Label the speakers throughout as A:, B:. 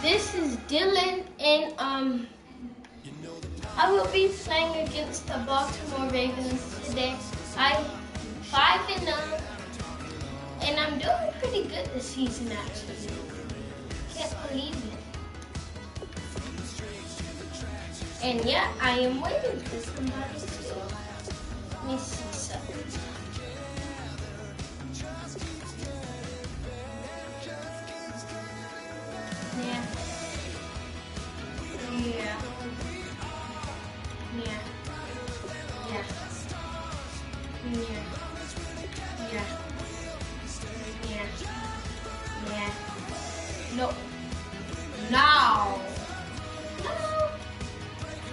A: This is Dylan, and I will be playing against the Baltimore Ravens today. I'm 5-0, and I'm doing pretty good this season actually. Can't believe it. And yeah, I am waiting for somebody to. Let me see something. Yeah. Yeah. Yeah. Yeah. Yeah. Yeah. Yeah. Yeah. No. No. No.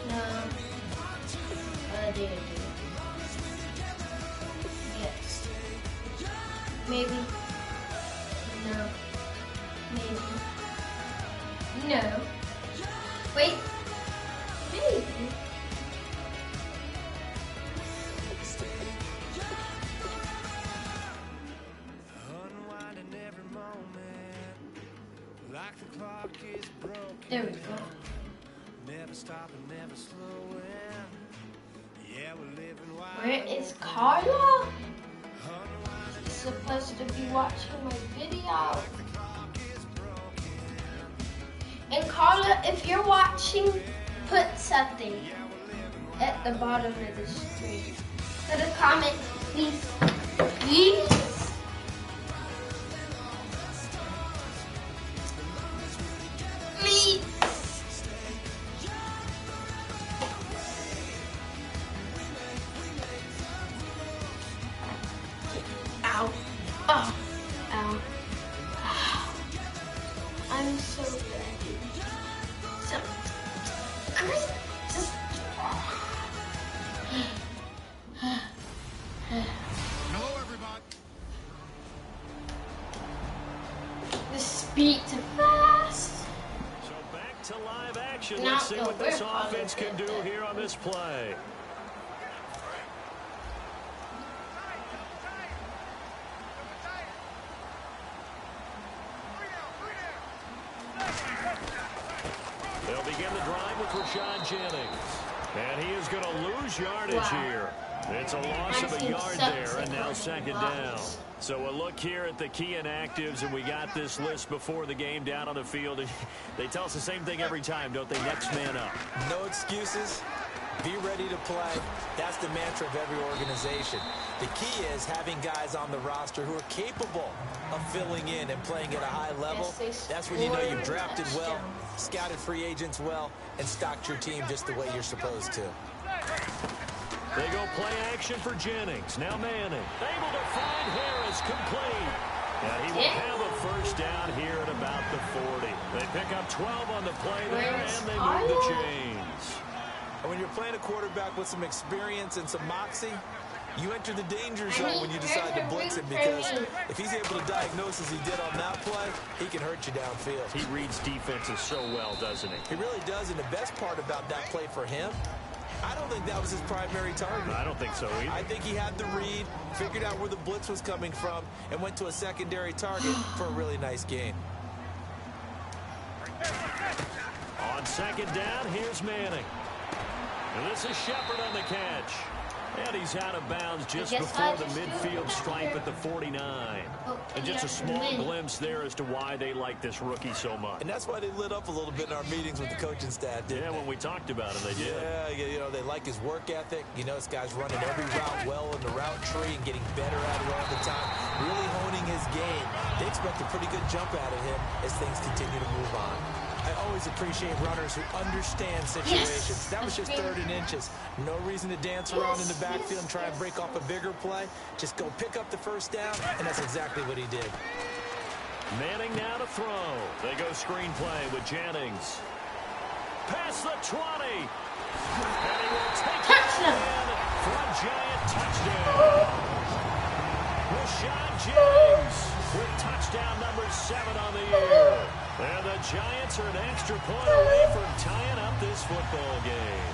A: No. There. Yes. Maybe. No. Maybe. No. Wait. Maybe. There we go. Where is Carla? She's supposed to be watching my video. And Carla, if you're watching, put something at the bottom of the screen. Put a comment, please. Please. Please. Ow. Oh. Ow. I'm so good. So great. Just
B: hello, everybody.
A: The speed too fast.
C: So back to live action. Let's see what this offense can do here on this play. They'll begin the drive with Rashad Jennings. And he is going to lose yardage here. It's a loss of a yard there, and now second down. So a look here at the key inactives, and we got this list before the game down on the field. They tell us the same thing every time, don't they? Next man up.
D: No excuses. Be ready to play. That's the mantra of every organization. The key is having guys on the roster who are capable of filling in and playing at a high level. That's when you know you've drafted well, scouted free agents well, and stocked your team just the way you're supposed to.
C: They go play action for Jennings. Now Manning. Able to find Harris complete. And he will have a first down here at about the 40. They pick up 12 on the play there, and they move the chains.
D: And when you're playing a quarterback with some experience and some moxie, you enter the danger zone when you decide to blitz him, because if he's able to diagnose as he did on that play, he can hurt you downfield.
C: He reads defenses so well, doesn't he?
D: He really does, and the best part about that play for him, I don't think that was his primary target.
C: I don't think so either. I
D: think he had the read, figured out where the blitz was coming from, and went to a secondary target for a really nice gain.
C: On second down, here's Manning. And this is Shepard on the catch. And he's out of bounds just before the midfield stripe at the 49. And just a small glimpse there as to why they like this rookie so much.
D: And that's why they lit up a little bit in our meetings with the coaching staff, didn't they?
C: When we talked about him, they did.
D: Yeah, you know, they like his work ethic. You know, this guy's running every route well in the route tree and getting better at it all the time. Really honing his game. They expect a pretty good jump out of him as things continue to move on. I always appreciate runners who understand situations.
A: Yes.
D: That was just 3rd and inches. No reason to dance around in the backfield and try and break off a bigger play. Just go pick up the first down, and that's exactly what he did.
C: Manning now to throw. They go screenplay with Jennings. Past the 20. And he will take it in for a giant touchdown. Rashad Jennings with touchdown number 7 on the year. And the Giants are an extra point away from tying up this football game.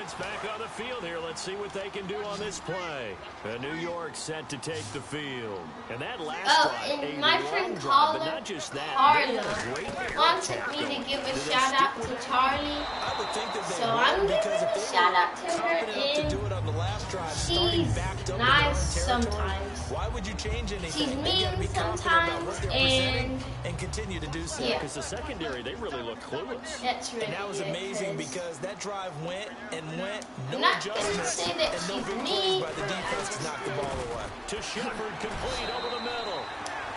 C: offense back on the field here. Let's see what they can do on this play. New York set to take the field. And that last drive,
A: and my friend
C: Carla wanted me
A: to give a shout out to Charlie.
D: I would think that
A: so I'm giving a shout out to her, and
D: do it on the last drive,
A: she's nice sometimes.
D: Why would you change anything?
A: She's mean sometimes, and
D: continue to do so.
A: Yeah.
C: Because the secondary, they really look clueless.
A: That's really
D: And that was amazing because that drive went and went. No
A: I'm not gonna
D: adjustments
A: say that
D: and no
A: she's
D: big
A: mean,
D: plays by the defense to knock the ball away.
C: To Shepard, complete over the middle.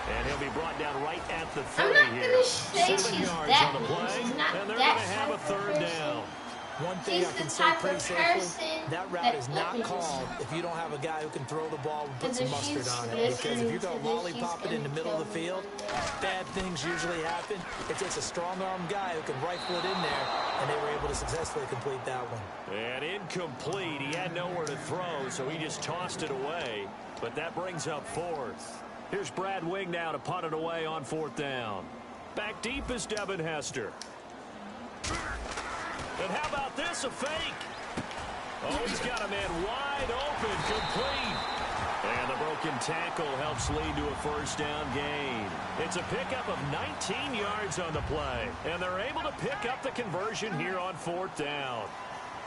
C: And he'll be brought down right at the 30
A: I'm not
C: here.
A: gonna say
C: 7
A: she's
C: yards
A: that
C: on the
A: mean.
C: play,
A: She's not
C: and they're
A: that
C: going to have a
A: type of
C: third
A: person.
C: down.
D: One thing
A: She's
D: I can
A: the
D: say
A: type
D: pretty
A: of
D: safely,
A: person
D: that route
A: that-
D: is
A: let
D: not
A: me just-
D: called if you don't have a guy who can throw the ball and put
A: Because
D: some
A: if
D: mustard
A: she's
D: on it. Because if
A: listening
D: you're going
A: to
D: to
A: this,
D: lollipop
A: she's
D: it in the
A: gonna
D: middle of the
A: kill
D: field,
A: me.
D: bad things usually happen. It takes a strong-arm guy who can rifle it in there, and they were able to successfully complete that one.
C: And incomplete. He had nowhere to throw, so he just tossed it away. But that brings up fourth. Here's Brad Wing now to punt it away on fourth down. Back deep is Devin Hester. And how about this, a fake? Oh, he's got a man wide open, complete. And the broken tackle helps lead to a first down gain. It's a pickup of 19 yards on the play. And they're able to pick up the conversion here on fourth down.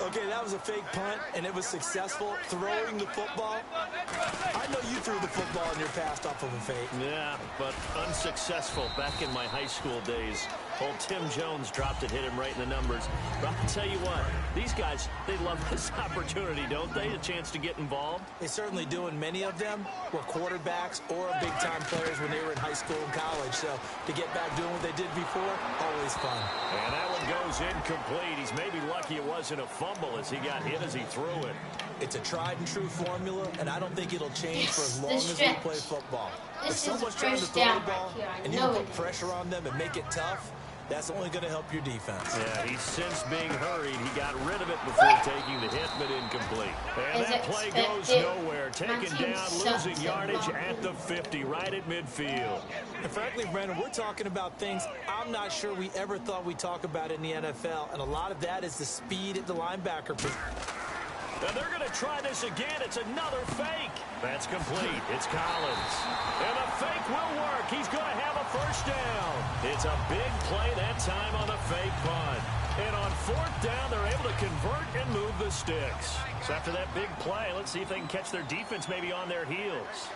D: Okay, that was a fake punt, and it was successful. Throwing the football. I know you threw the football and you're passed off of a fake.
C: Yeah, but unsuccessful back in my high school days. Old Tim Jones dropped it, hit him right in the numbers. But I'll tell you what, these guys, they love this opportunity, don't they? A chance to get involved.
D: They certainly do, and many of them were quarterbacks or big-time players when they were in high school and college. So to get back doing what they did before, always fun.
C: And that one goes incomplete. He's maybe lucky it wasn't a fumble as he got hit as he threw it.
D: It's a tried-and-true formula, and I don't think it'll change for as long as we play football. If someone's trying to throw the ball and you can put pressure on them and make it tough, that's only going to help your defense.
C: Yeah, he's since being hurried. He got rid of it before taking the hit, but incomplete. And that play goes nowhere. Taken down, losing yardage at the 50, right at midfield.
D: And frankly, Brandon, we're talking about things I'm not sure we ever thought we'd talk about in the NFL, and a lot of that is the speed at the linebacker position.
C: And they're going to try this again. It's another fake. That's complete. It's Collins. And the fake will work. He's going to have a first down. It's a big play that time on the fake punt. And on fourth down, they're able to convert and move the sticks. So after that big play, let's see if they can catch their defense maybe on their heels.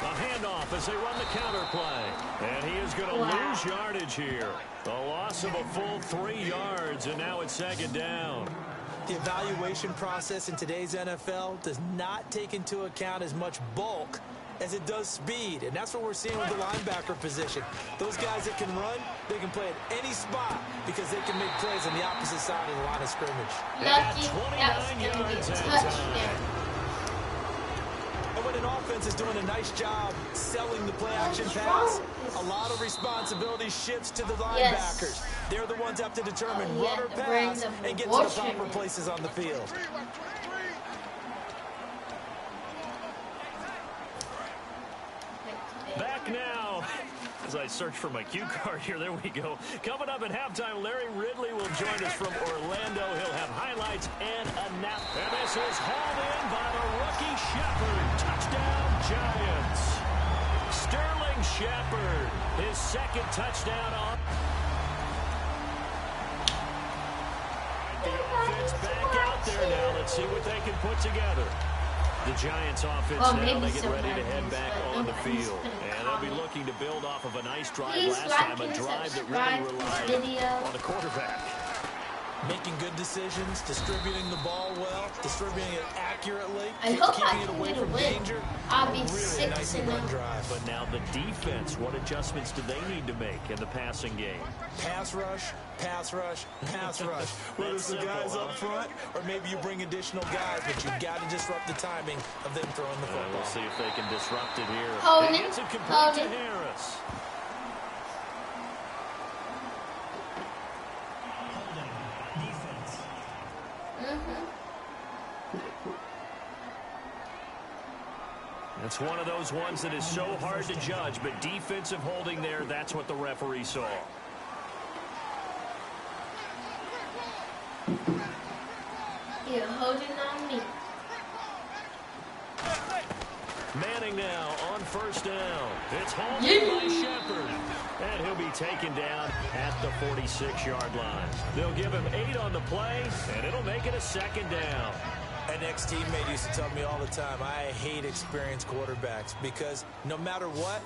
C: A handoff as they run the counter play. And he is going to lose yardage here. A loss of a full 3 yards, and now it's second down.
D: The evaluation process in today's NFL does not take into account as much bulk as it does speed, and that's what we're seeing with the linebacker position. Those guys that can run, they can play at any spot because they can make plays on the opposite side of the line of scrimmage.
A: Lucky, that was going to be a touchdown.
D: And when an offense is doing a nice job selling the play-action pass, a lot of responsibility shifts to the linebackers. They're the ones that have to determine run or pass and get to the proper places on the field.
C: Back now. As I search for my cue card here, there we go. Coming up at halftime, Larry Ridley will join us from Orlando. He'll have highlights and announcements. And this is hauled in by the rookie Shepard. Touchdown, Giants. Sterling Shepard, his second touchdown on. The offense back out there now. Let's see what they can put together. The Giants offense now, they get ready to head back on the field. And they'll be looking to build off of a nice drive last time, a drive that really relied on the quarterback.
D: Making good decisions, distributing the ball well, distributing it accurately,
A: keeping
D: it away from danger.
A: I'll be
D: really nicely run drive.
C: But now the defense, what adjustments do they need to make in the passing game?
D: Pass rush, pass rush, pass rush. Whether it's the guys up front or maybe you bring additional guys, but you've got to disrupt the timing of them throwing the football.
C: We'll see if they can disrupt it here.
A: Hold
C: He
A: it.
C: gets it complete to Harris. It's one of those ones that is so hard to judge, but defensive holding there, that's what the referee saw.
A: You're holding on me.
C: Manning now on first down. It's home by Shepard. And he'll be taken down at the 46-yard line. They'll give him 8 on the play, and it'll make it a second down.
D: An ex-teammate used to tell me all the time, I hate experienced quarterbacks because no matter what,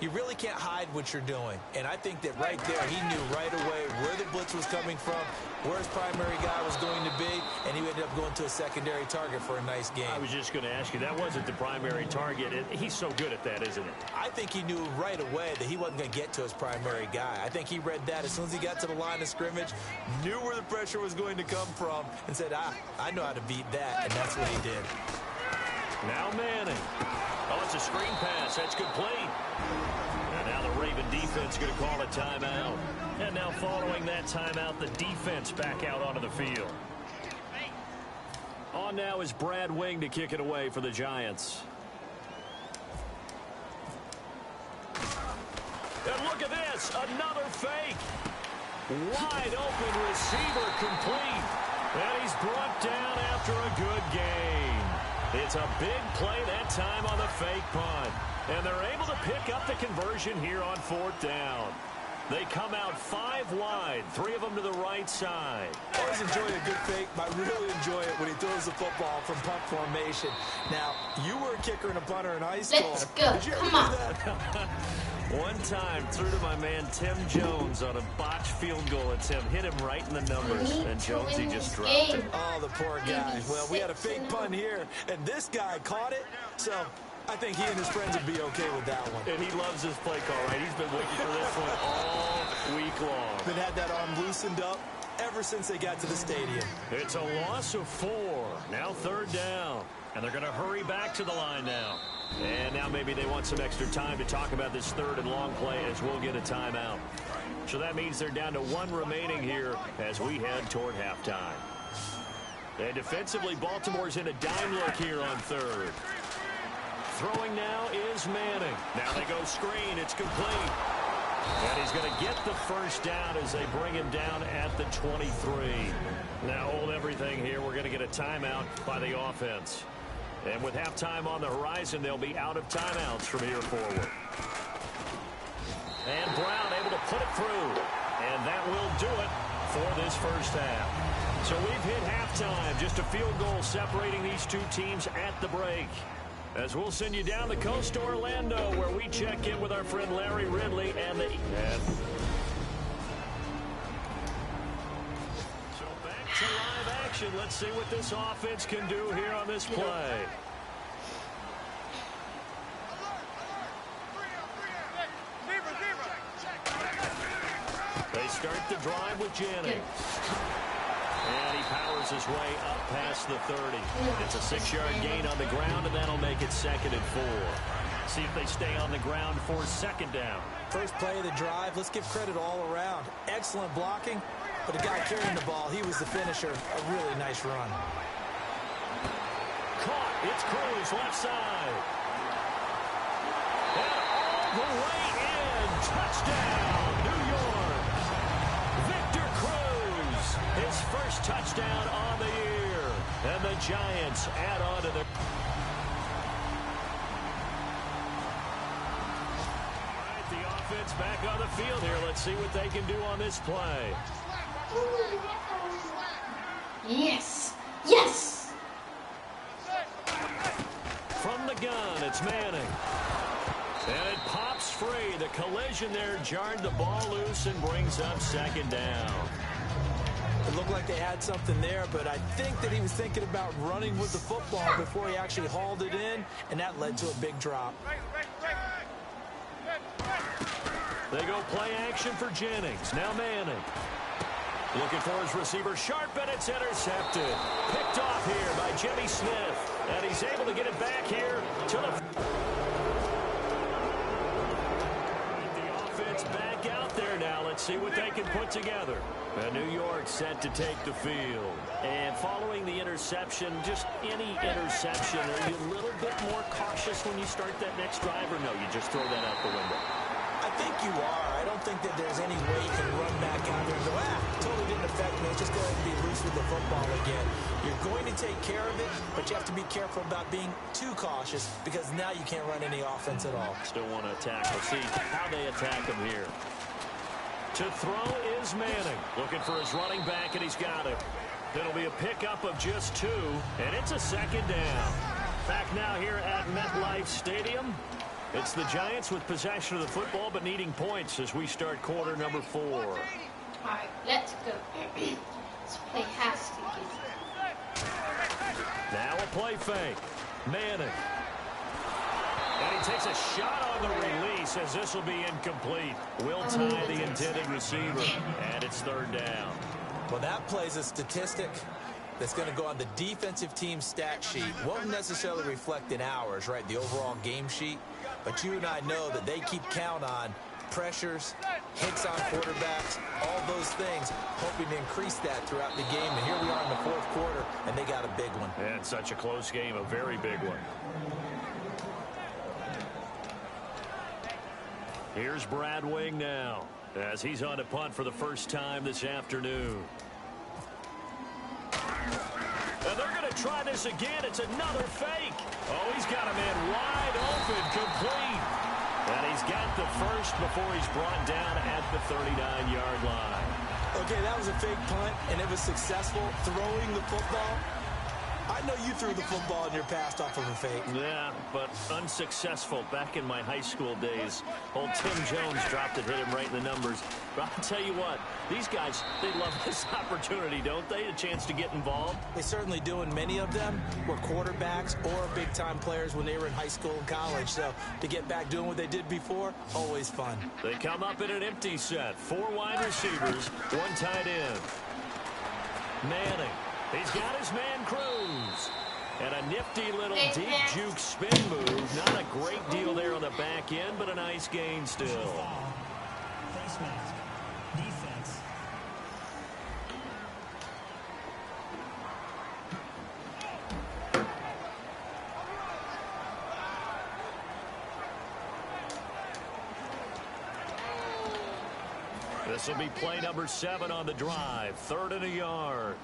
D: you really can't hide what you're doing. And I think that right there, he knew right away where the blitz was coming from, where his primary guy was going to be, and he ended up going to a secondary target for a nice game.
C: I was just going to ask you, that wasn't the primary target. He's so good at that, isn't it?
D: I think he knew right away that he wasn't going to get to his primary guy. I think he read that as soon as he got to the line of scrimmage, knew where the pressure was going to come from, and said, I know how to beat that, and that's what he did.
C: Now Manning. Oh, it's a screen pass. That's complete. And now the Raven defense going to call a timeout. And now following that timeout, the defense back out onto the field. On now is Brad Wing to kick it away for the Giants. And look at this. Another fake. Wide open receiver complete. And he's brought down after a good gain. It's a big play that time on the fake punt. And they're able to pick up the conversion here on 4th down. They come out 5 wide, 3 of them to the right side.
D: I always enjoy a good fake, but I really enjoy it when he throws the football from punt formation. Now, you were a kicker and a punter in high school.
A: Let's go.
D: Did you ever
A: Come on.
D: do that?
C: One time, threw to my man Tim Jones on a botched field goal attempt. Hit him right in the numbers, and Jonesy just dropped it.
D: Oh, the poor guy. Well, we had a fake punt here, and this guy caught it, so I think he and his friends would be okay with that one.
C: And he loves this play call, right? He's been waiting for this one all week long.
D: Been had that arm loosened up ever since they got to the stadium.
C: It's a loss of 4. Now 3rd down. And they're going to hurry back to the line now. And now maybe they want some extra time to talk about this 3rd and long play as we'll get a timeout. So that means they're down to 1 remaining here as we head toward halftime. And defensively, Baltimore's in a dime look here on 3rd. Throwing now is Manning. Now they go screen. It's complete. And he's going to get the first down as they bring him down at the 23. Now hold everything here. We're going to get a timeout by the offense. And with halftime on the horizon, they'll be out of timeouts from here forward. And Brown able to put it through. And that will do it for this first half. So we've hit halftime. Just a field goal separating these two teams at the break. As we'll send you down the coast to Orlando, where we check in with our friend Larry Ridley and the... So back to live action. Let's see what this offense can do here on this play. They start the drive with Jennings. And he powers his way up past the 30. It's a 6-yard gain on the ground, and that'll make it 2nd and 4. See if they stay on the ground for 2nd down.
D: First play of the drive, let's give credit all around. Excellent blocking, but the guy carrying the ball, he was the finisher. A really nice run.
C: Caught. It's Cruz, left side. And all the way in. Touchdown, New York. Victor Cruz, his first touchdown on the year. And the Giants add on to their... All right, the offense back on the field here. Let's see what they can do on this play.
A: Yes. Yes.
C: From the gun, it's Manning. And it pops free. The collision there jarred the ball loose and brings up 2nd down.
D: It looked like they had something there, but I think that he was thinking about running with the football before he actually hauled it in, and that led to a big drop.
C: They go play action for Jennings. Now Manning. Looking for his receiver, sharp, and it's intercepted. Picked off here by Jimmy Smith. And he's able to get it back here to the... The offense back out there now. Let's see what they can put together. And New York set to take the field. And following the interception, just any interception, are you a little bit more cautious when you start that next drive, or no, you just throw that out the window?
D: I think you are. I don't think that there's any way you can run back out there and go, totally didn't affect me. Let's just go ahead and be loose with the football again. You're going to take care of it, but you have to be careful about being too cautious because now you can't run any offense at all.
C: Still want to attack. We'll see how they attack him here. To throw is Manning. Looking for his running back, and he's got it. It'll be a pickup of just 2, and it's a second down. Back now here at MetLife Stadium. It's the Giants with possession of the football, but needing points as we start quarter number 4.
A: All right, let's go. This play has to get.
C: Now a play fake. Manning. And he takes a shot on the release as this will be incomplete. Will tie the intended receiver, and it's 3rd down.
D: Well, that plays a statistic that's going to go on the defensive team stat sheet. Won't necessarily reflect in ours, right, the overall game sheet. But you and I know that they keep count on pressures, hits on quarterbacks, all those things, hoping to increase that throughout the game. And here we are in the 4th quarter, and they got a big one.
C: And such a close game, a very big one. Here's Brad Wing now, as he's on to punt for the first time this afternoon. And they're going to try this again. It's another fake. Oh, he's got a man wide open, complete. And he's got the first before he's brought down at the 39-yard line.
D: Okay, that was a fake punt, and it was successful throwing the football. I know you threw the football in your past off of a fake.
C: Yeah, but unsuccessful back in my high school days. Old Tim Jones dropped it, hit him right in the numbers. But I'll tell you what, these guys, they love this opportunity, don't they? A chance to get involved.
D: They certainly do, and many of them were quarterbacks or big-time players when they were in high school and college. So to get back doing what they did before, always fun.
C: They come up in an empty set. 4 wide receivers, 1 tight end. Manning. He's got his man Cruz. And a nifty little deep juke spin move. Not a great deal there on the back end, but a nice gain still.
E: Face mask. Defense.
C: This will be play number 7 on the drive. 3rd and a yard.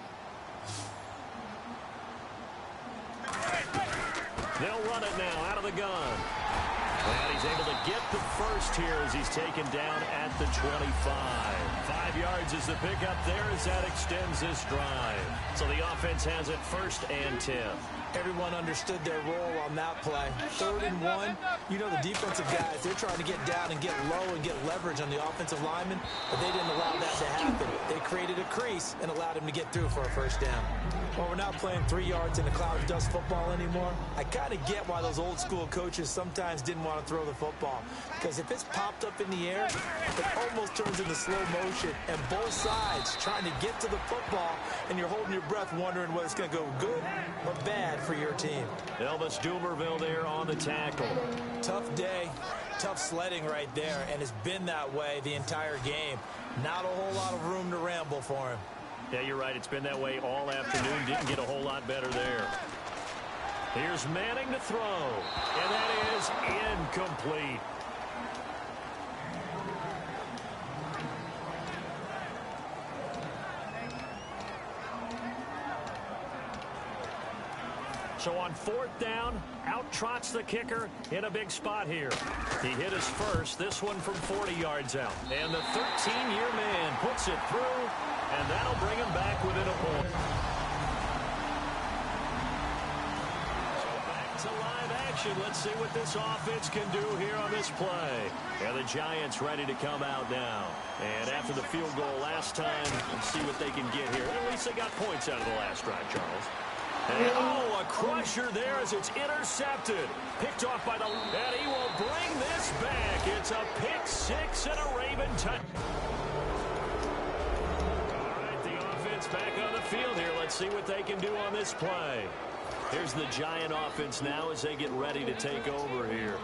C: They'll run it now out of the gun. And he's able to get the first here as he's taken down at the 25. 5 yards is the pickup there as that extends this drive. So the offense has it 1st and 10.
D: Everyone understood their role on that play. 3rd and 1. You know the defensive guys, they're trying to get down and get low and get leverage on the offensive lineman, but they didn't allow that to happen. They created a crease and allowed him to get through for a 1st down. Well, we're not playing 3 yards in a cloud of dust football anymore. I kind of get why those old school coaches sometimes didn't want to throw the football, because if it's popped up in the air, it almost turns into slow motion, and both sides trying to get to the football, and you're holding your breath wondering whether it's going to go good or bad for your team.
C: Elvis Dumerville there on the tackle.
D: Tough day, tough sledding right there, and it's been that way the entire game. Not a whole lot of room to ramble for him.
C: Yeah, you're right. It's been that way all afternoon. Didn't get a whole lot better there. Here's Manning to throw, and that is incomplete. So on 4th down, out trots the kicker in a big spot here. He hit his first, this one from 40 yards out. And the 13-year man puts it through, and that'll bring him back within a point. So back to live action. Let's see what this offense can do here on this play. And the Giants ready to come out now. And after the field goal last time, let's see what they can get here. At least they got points out of the last drive, Charles. And, oh, a crusher there as it's intercepted. Picked off by the... And he will bring this back. It's a pick 6 and a Raven touch. All right, the offense back on the field here. Let's see what they can do on this play. Here's the Giant offense now as they get ready to take over here.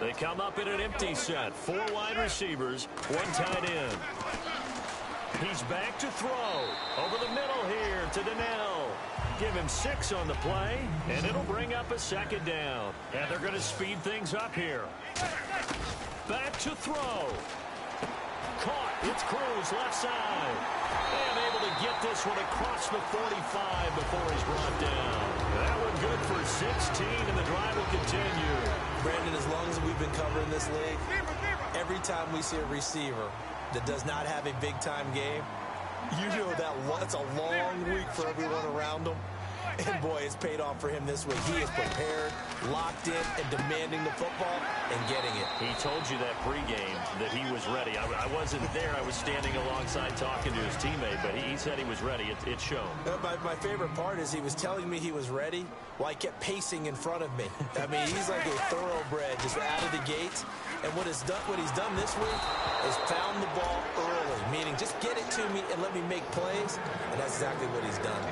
C: They come up in an empty set. 4 wide receivers, 1 tight end. He's back to throw. Over the middle here to Donnell. Give him 6 on the play, and it'll bring up a second down. And they're going to speed things up here. Back to throw. Caught. It's Cruz left side. And able to get this one across the 45 before he's brought down. That one good for 16, and the drive will continue.
D: Brandon, as long as we've been covering this league, every time we see a receiver that does not have a big-time game, you know that it's a long week for everyone around him. And, boy, it's paid off for him this week. He is prepared, locked in, and demanding the football and getting it.
C: He told you that pregame that he was ready. I wasn't there. I was standing alongside talking to his teammate, but he said he was ready. It showed.
D: My favorite part is he was telling me he was ready while he kept pacing in front of me. I mean, he's like a thoroughbred just out of the gates. And what he's done this week is found the ball early, meaning just get it to me and let me make plays, and that's exactly what he's done.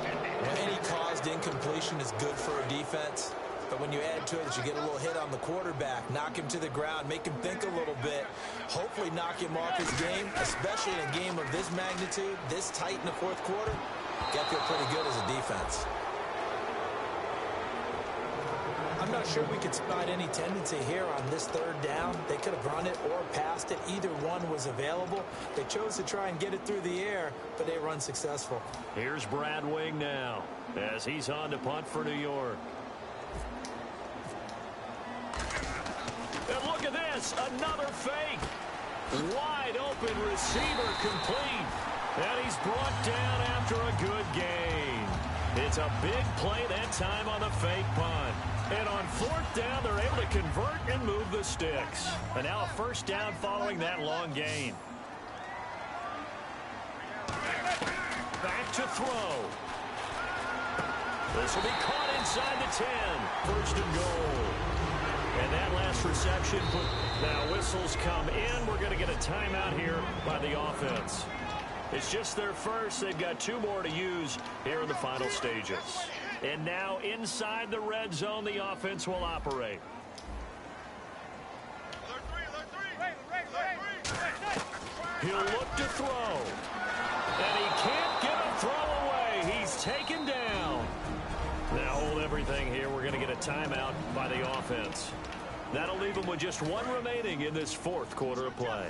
D: Any caused incompletion is good for a defense, but when you add to it that you get a little hit on the quarterback, knock him to the ground, make him think a little bit, hopefully knock him off his game, especially in a game of this magnitude, this tight in the fourth quarter, got to feel pretty good as a defense. I'm not sure we could spot any tendency here on this third down. They could have run it or passed it. Either one was available. They chose to try and get it through the air, but they were unsuccessful.
C: Here's Brad Wing now as he's on to punt for New York. And look at this, another fake. Wide open receiver complete. And he's brought down after a good gain. It's a big play that time on the fake punt. And on fourth down, they're able to convert and move the sticks. And now a first down following that long gain. Back to throw. This will be caught inside the 10. First and goal. And that last reception put... Now whistles come in. We're going to get a timeout here by the offense. It's just their first. They've got 2 more to use here in the final stages. And now inside the red zone, the offense will operate. He'll look to throw. And he can't get a throw away. He's taken down. Now hold everything here. We're going to get a timeout by the offense. That'll leave them with just 1 remaining in this fourth quarter of play.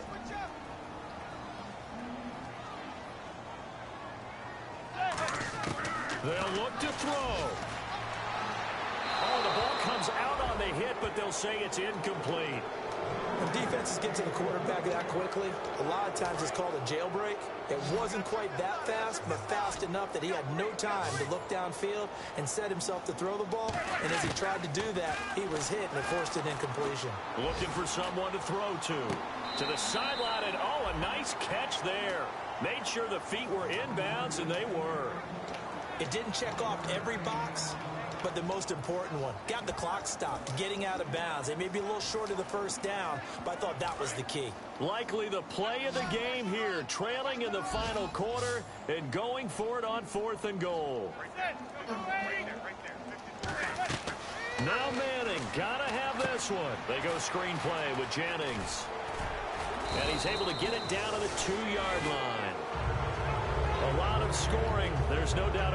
C: They'll look to throw. Oh, the ball comes out on the hit, but they'll say it's incomplete.
D: When defenses get to the quarterback that quickly, a lot of times it's called a jailbreak. It wasn't quite that fast, but fast enough that he had no time to look downfield and set himself to throw the ball. And as he tried to do that, he was hit and it forced an incompletion.
C: Looking for someone to throw to the sideline, and oh, a nice catch there. Made sure the feet were inbounds, and they were.
D: It didn't check off every box, but the most important one. Got the clock stopped, getting out of bounds. They may be a little short of the first down, but I thought that was the key. Likely the play of the game here, trailing in the final quarter and going for it on 4th and goal. Now Manning, gotta have this one. They go screenplay with Jennings. And he's able to get it down to the 2-yard line. A lot of scoring, there's no doubt